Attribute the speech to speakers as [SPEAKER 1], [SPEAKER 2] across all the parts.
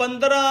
[SPEAKER 1] 15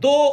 [SPEAKER 1] 2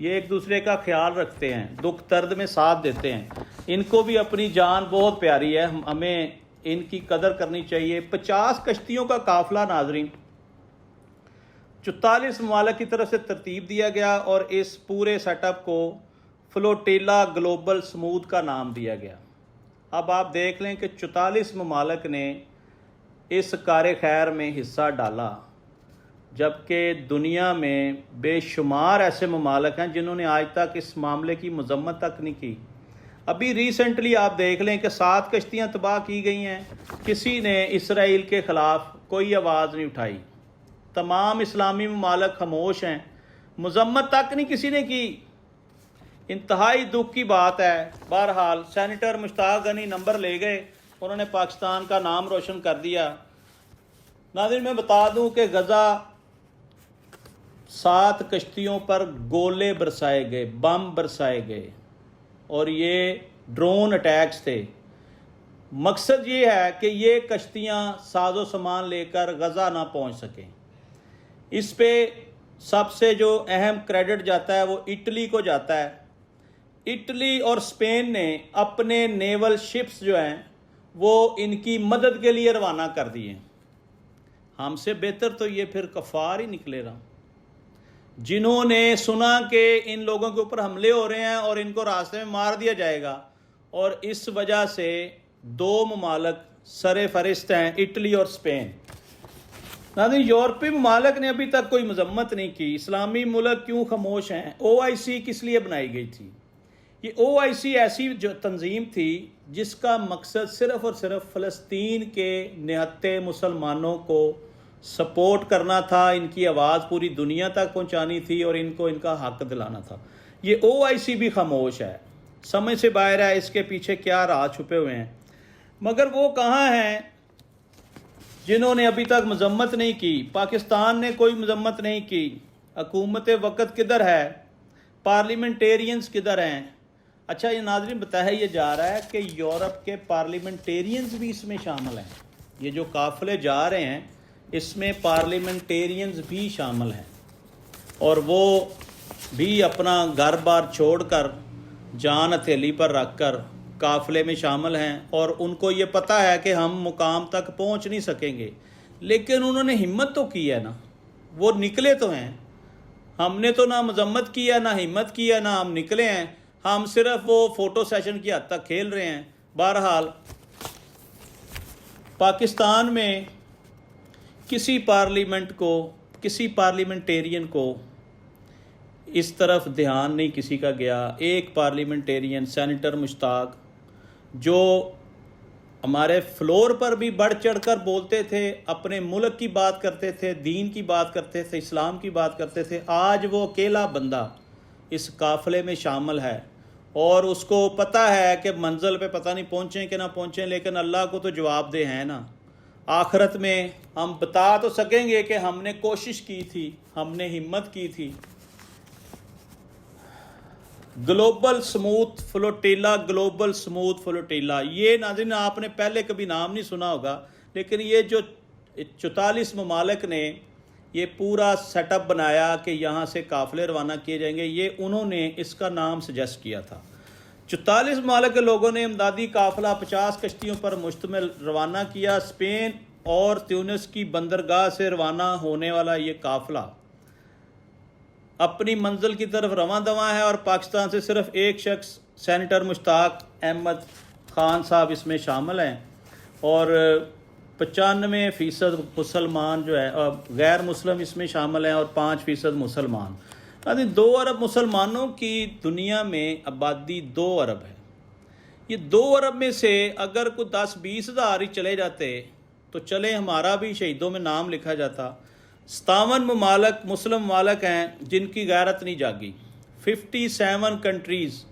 [SPEAKER 1] یہ ایک دوسرے کا خیال رکھتے ہیں، دکھ درد میں ساتھ دیتے ہیں، ان کو بھی اپنی جان بہت پیاری ہے، ہمیں ان کی قدر کرنی چاہیے۔ 50 کشتیوں کا قافلہ ناظرین 44 ممالک کی طرف سے ترتیب دیا گیا اور اس پورے سیٹ اپ کو فلوٹیلا گلوبل سموتھ کا نام دیا گیا۔ اب آپ دیکھ لیں کہ 44 ممالک نے اس کار خیر میں حصہ ڈالا، جبکہ دنیا میں بے شمار ایسے ممالک ہیں جنہوں نے آج تک اس معاملے کی مذمت تک نہیں کی۔ ابھی ریسنٹلی آپ دیکھ لیں کہ 7 کشتیاں تباہ کی گئی ہیں، کسی نے اسرائیل کے خلاف کوئی آواز نہیں اٹھائی، تمام اسلامی ممالک خاموش ہیں، مذمت تک نہیں کسی نے کی۔ انتہائی دکھ کی بات ہے۔ بہرحال سینیٹر مشتاق غنی نمبر لے گئے، انہوں نے پاکستان کا نام روشن کر دیا۔ ناظرین میں بتا دوں کہ غزہ 7 کشتیوں پر گولے برسائے گئے، بم برسائے گئے اور یہ ڈرون اٹیکس تھے۔ مقصد یہ ہے کہ یہ کشتیاں ساز و سامان لے کر غزہ نہ پہنچ سکیں۔ اس پہ سب سے جو اہم کریڈٹ جاتا ہے وہ اٹلی کو جاتا ہے۔ اٹلی اور اسپین نے اپنے نیول شپس جو ہیں وہ ان کی مدد کے لیے روانہ کر دیے۔ ہم سے بہتر تو یہ پھر کفار ہی نکلے رہا، جنہوں نے سنا کہ ان لوگوں کے اوپر حملے ہو رہے ہیں اور ان کو راستے میں مار دیا جائے گا، اور اس وجہ سے 2 ممالک سر فہرست ہیں، اٹلی اور اسپین۔ ناظرین یورپی ممالک نے ابھی تک کوئی مذمت نہیں کی۔ اسلامی ملک کیوں خاموش ہیں؟ OIC کس لیے بنائی گئی تھی؟ یہ OIC ایسی جو تنظیم تھی جس کا مقصد صرف اور صرف فلسطین کے نہتے مسلمانوں کو سپورٹ کرنا تھا، ان کی آواز پوری دنیا تک پہنچانی تھی اور ان کو ان کا حق دلانا تھا۔ یہ OIC بھی خاموش ہے، سمجھ سے باہر ہے اس کے پیچھے کیا راز چھپے ہوئے ہیں۔ مگر وہ کہاں ہیں جنہوں نے ابھی تک مذمت نہیں کی؟ پاکستان نے کوئی مذمت نہیں کی۔ حکومت وقت کدھر ہے؟ پارلیمنٹیرینز کدھر ہیں؟ اچھا یہ ناظرین بتایا یہ جا رہا ہے کہ یورپ کے پارلیمنٹیرینز بھی اس میں شامل ہیں۔ یہ جو قافلے جا رہے ہیں اس میں پارلیمنٹیرینز بھی شامل ہیں، اور وہ بھی اپنا گھر بار چھوڑ کر جان ہتھیلی پر رکھ کر قافلے میں شامل ہیں، اور ان کو یہ پتہ ہے کہ ہم مقام تک پہنچ نہیں سکیں گے، لیکن انہوں نے ہمت تو کی ہے نا، وہ نکلے تو ہیں۔ ہم نے تو نہ مذمت کیا، نہ ہمت کیا، نہ ہم نکلے ہیں، ہم صرف وہ فوٹو سیشن کی حد تک کھیل رہے ہیں۔ بہرحال پاکستان میں کسی پارلیمنٹیرین کو اس طرف دھیان نہیں کسی کا گیا۔ ایک پارلیمنٹیرین سینیٹر مشتاق جو ہمارے فلور پر بھی بڑھ چڑھ کر بولتے تھے، اپنے ملک کی بات کرتے تھے، دین کی بات کرتے تھے، اسلام کی بات کرتے تھے، آج وہ اکیلا بندہ اس قافلے میں شامل ہے، اور اس کو پتہ ہے کہ منزل پہ پتہ نہیں پہنچیں کہ نہ پہنچیں، لیکن اللہ کو تو جواب دہ ہیں نا۔ آخرت میں ہم بتا تو سکیں گے کہ ہم نے کوشش کی تھی، ہم نے ہمت کی تھی۔ Global smooth flotilla, global smooth flotilla, یہ ناظرین آپ نے پہلے کبھی نام نہیں سنا ہوگا، لیکن یہ جو 44 ممالک نے یہ پورا سیٹ اپ بنایا کہ یہاں سے قافلے روانہ کیے جائیں گے، یہ انہوں نے اس کا نام سجیسٹ کیا تھا۔ 44 ممالک کے لوگوں نے امدادی قافلہ 50 کشتیوں پر مشتمل روانہ کیا۔ اسپین اور تیونس کی بندرگاہ سے روانہ ہونے والا یہ قافلہ اپنی منزل کی طرف رواں دواں ہے، اور پاکستان سے صرف ایک شخص سینیٹر مشتاق احمد خان صاحب اس میں شامل ہیں، اور 95% مسلمان جو ہے غیر مسلم اس میں شامل ہیں، اور 5% مسلمان۔ 2 ارب مسلمانوں کی دنیا میں آبادی 2 ارب ہے۔ یہ 2 ارب میں سے اگر کوئی 10-20 ہزار ہی چلے جاتے تو چلے ہمارا بھی شہیدوں میں نام لکھا جاتا۔ 57 ممالک مسلم ممالک ہیں جن کی غیرت نہیں جاگی۔ 57 کنٹریز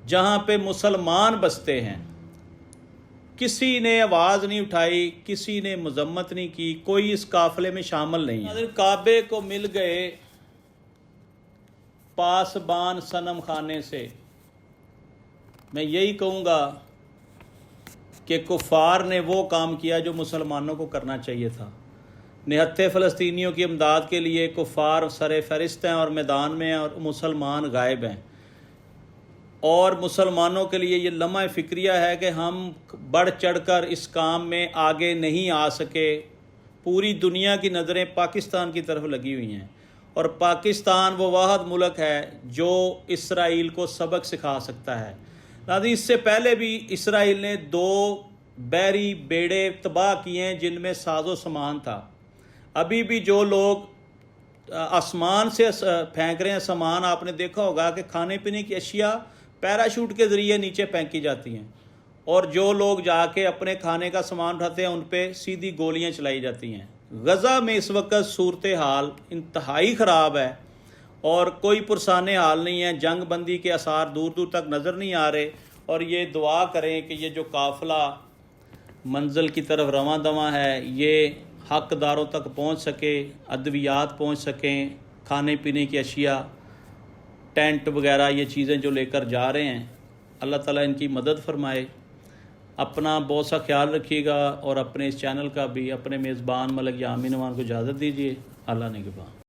[SPEAKER 1] جہاں پہ مسلمان بستے ہیں، کسی نے آواز نہیں اٹھائی، کسی نے مذمت نہیں کی، کوئی اس قافلے میں شامل نہیں ہے۔ کعبے کو مل گئے پاسبان صنم خانے سے۔ میں یہی کہوں گا کہ کفار نے وہ کام کیا جو مسلمانوں کو کرنا چاہیے تھا۔ نہتے فلسطینیوں کی امداد کے لیے کفار سر فہرست ہیں اور میدان میں ہیں اور مسلمان غائب ہیں، اور مسلمانوں کے لیے یہ لمحہ فکریہ ہے کہ ہم بڑھ چڑھ کر اس کام میں آگے نہیں آ سکے۔ پوری دنیا کی نظریں پاکستان کی طرف لگی ہوئی ہیں، اور پاکستان وہ واحد ملک ہے جو اسرائیل کو سبق سکھا سکتا ہے۔ ناظرین، اس سے پہلے بھی اسرائیل نے 2 بحری بیڑے تباہ کیے ہیں جن میں ساز و سامان تھا۔ ابھی بھی جو لوگ آسمان سے پھینک رہے ہیں سامان، آپ نے دیکھا ہوگا کہ کھانے پینے کی اشیاء پیراشوٹ کے ذریعے نیچے پھینکی جاتی ہیں، اور جو لوگ جا کے اپنے کھانے کا سامان اٹھاتے ہیں ان پہ سیدھی گولیاں چلائی جاتی ہیں۔ غزہ میں اس وقت صورتحال انتہائی خراب ہے اور کوئی پرسان حال نہیں ہے، جنگ بندی کے آثار دور دور تک نظر نہیں آ رہے، اور یہ دعا کریں کہ یہ جو قافلہ منزل کی طرف رواں دواں ہے یہ حقداروں تک پہنچ سکے، ادویات پہنچ سکیں، کھانے پینے کی اشیاء، ٹینٹ وغیرہ، یہ چیزیں جو لے کر جا رہے ہیں، اللہ تعالیٰ ان کی مدد فرمائے۔ اپنا بہت سا خیال رکھیے گا، اور اپنے اس چینل کا بھی، اپنے میزبان ملک یامین امان کو اجازت دیجیے۔ اللہ نگہبان۔